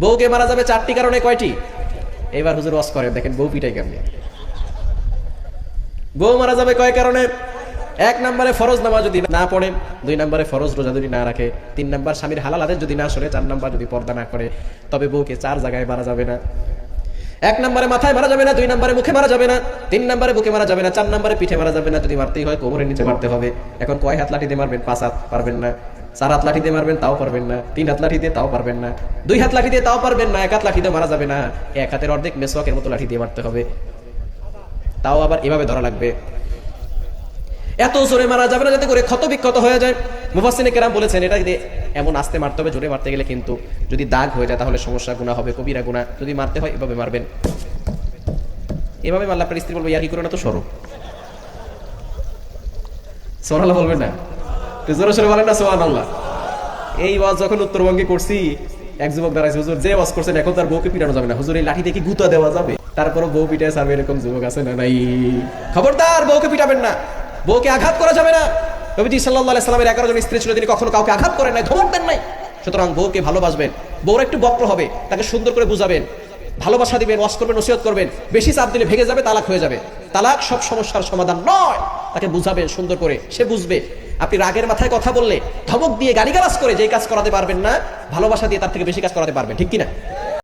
বউকে মারা যাবে 4টি কারণে, কয়টি? এবার হুজুর ওয়াজ করে দেখেন বউ পিটাই কেমনে। বউ মারা যাবে কয় কারণে? 1 নম্বরে ফরজ নামাজ যদি না পড়ে, 2 নম্বরে ফরজ রোজা যদি না রাখে, 3 নম্বর স্বামীর হালাল আদেশ যদি না শুনে, 4 নম্বর যদি পর্দা না করে, তবে বউকে 4 জায়গায় মারা যাবে না। 1 নম্বরে মাথায় মারা যাবে না, 2 নম্বরে মুখে মারা যাবে না, 3 নম্বরে বুকে মারা যাবে না, 4 নম্বরে পিঠে মারা যাবে না। যদি মারতেই হয় কোমরের নিচে মারতে হবে। এখন কয় হাত লাঠি দিয়ে মারবেন? 5 হাত, পারবেন না। 4 হাত লাঠি দিয়ে মারবেন, তাও পারবেন না। 3 হাত লাঠি দিয়ে, তাও পারবেন না। 2 হাত লাঠি দিয়ে, তাও পারবেন না। 1 হাত লাঠি দিয়ে মারা যাবে না। 1 হাতের অর্ধেক মেসওয়াকের মতো লাঠি দিয়ে মারতে হবে, তাও আবার এভাবে ধরা লাগবে। এত জোরে মারা যাবে না যাতে করে ক্ষত বিক্ষত হয়ে যায়। মুফাসসিরিনে কেরাম বলেছেন এটা যদি এমন আস্তে মারতে হবে, জোরে মারতে গেলে কিন্তু যদি দাগ হয়ে যায় তাহলে সমস্যা, গুনাহ হবে, কবিরা গুনাহ। যদি মারতে হয় এভাবে মারবেন। এভাবে মারলে আপনার স্ত্রী বলবে ইয়ার কি করে না তো সরো। সুবহানাল্লাহ বলবেন না? জোরে সরে বলেন না সুবহানাল্লাহ। এই ওয়াজ যখন উত্তরবঙ্গে করছি, এক যুবক দাঁড়াইছে, হুজুর যে ওয়াজ করছেন এখন তার বউকে পিটানো যাবে না। হুজুর এই লাঠি দিয়ে কি গুতা দেওয়া যাবে? তারপরও বউ পিটায় ছাড়বে, এরকম যুবক আছে না নাই? খবরদার, বউকে পিটাবেন না, বউকে আঘাত করা যাবে না। নবীজি সাল্লাল্লাহু আলাইহি সাল্লামের 11 জন স্ত্রী ছিল, তিনি কখনো কাউকে আঘাত করেন নাই, ধমক দেন নাই। সুতরাং বউকে ভালোবাসবেন। বউরা একটু বক্র হবে, তাকে সুন্দর করে বুঝাবেন, ভালোবাসা দিবেন, ওয়াজ করবেন, নসিহত করবেন। বেশি চাপ দিলে ভেঙে যাবে, তালাক হয়ে যাবে। তালাক সব সমস্যার সমাধান নয়। তাকে বুঝাবেন সুন্দর করে, সে বুঝবে। আপনি রাগের মাথায় কথা বললে, ধমক দিয়ে, গালিগালাজ করে যে কাজ করাতে পারবেন না, ভালোবাসা দিয়ে তার থেকে বেশি কাজ করাতে পারবেন, ঠিক কিনা?